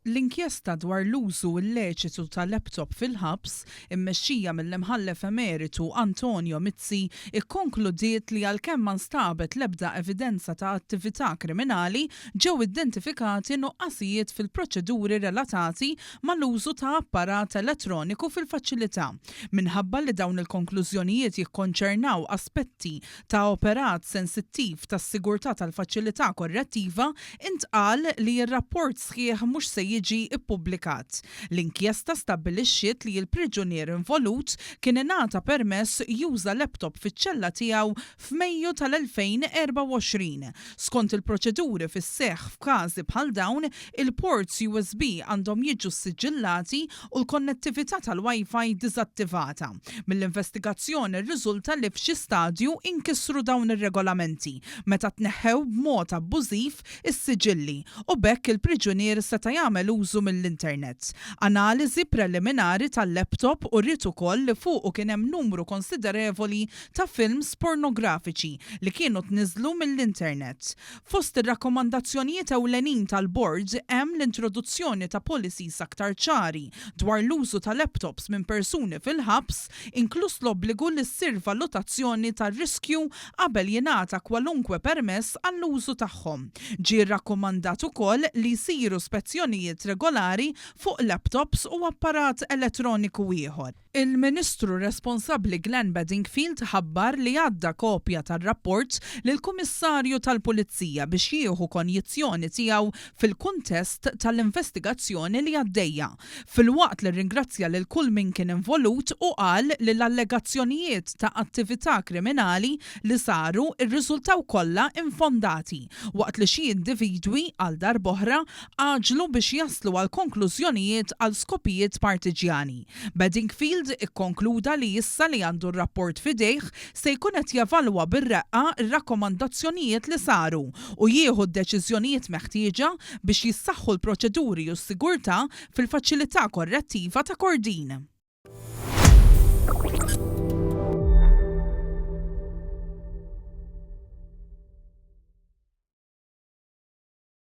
L-inkjesta dwar l-użu illeċitu tal-laptop fil-ħabs, immexxija mill-imħallef emeritu Antonio Mizzi, ikkonkludiet li għalkemm ma nstabet l-ebda evidenza ta' attività kriminali, ġew identifikati nuqqasijiet fil-proċeduri relatati mal-użu ta' apparat elettroniku fil-faċilità. Minħabba li dawn il-konklużjonijiet jikkonċernaw aspetti ta' operat sensittiv tas-sigurtà tal-faċilità korrettiva, intqal li r-rapport sħiħ mhux se jiġi ippubblikat. L-inkjesta stabbilixxiet li l-priġunier involut kien ingħata permess juża laptop fiċ-ċella tiegħu f'Mejju tal-2024. Skont il-proċeduri fis-seħħ f'każi bħal dawn, il-ports USB għandhom jiġu siġillati u l-konnettività tal-Wi-Fi diżattivata. Mill-investigazzjoni rriżulta li f'xi stadju inkissru dawn ir-regolamenti meta tneħħew b'mod abbużiv is-siġilli u bekk il-priġunier seta' jagħmel użu mill-internet. Analiżi preliminari tal-laptop urrit ukoll li fuqu kien hemm numru konsiderevoli ta' films pornografiċi li kienu tniżlu mill-internet. Fost ir-rakkomandazzjonijiet ewlenin tal-board hemm l-introduzzjoni ta' policies aktar ċari dwar l-użu ta' laptops minn persuni fil-ħabs, inkluż l-obbligu li ssir valutazzjoni tar-riskju qabel jingħata kwalunkwe permess għall-użu tagħhom. Ġie rrakkomandat ukoll li jsiru spezzjonijiet regolari fuq laptops u apparat elettroniku ieħor. Il-Ministru responsabbli Glenn Bedingfield ħabbar li għadda kopja tar-rapport lill-Kummissarju tal-Pulizija biex jieħu konjizzjoni tiegħu fil-kuntest tal-investigazzjoni li għaddejja. Filwaqt li ringrazzja lil kull min kien involut u qal li l-allegazzjonijiet ta' attività kriminali li saru irriżultaw kollha infondati, waqt li xi individwi għal darb'oħra għaġlu biex jaslu għal konklużjonijiet għal skopijiet partiġjani. Bedingfield ikkonkluda li issa li għandu r-rapport fidejh se jkun qed jevalwa bir-reqqa r-rakkomandazzjonijiet li saru u jieħu d-deċiżjonijiet meħtieġa biex jissaħħu l-proċeduri u s-sigurtà fil-faċilità korrettiva ta' Kordin.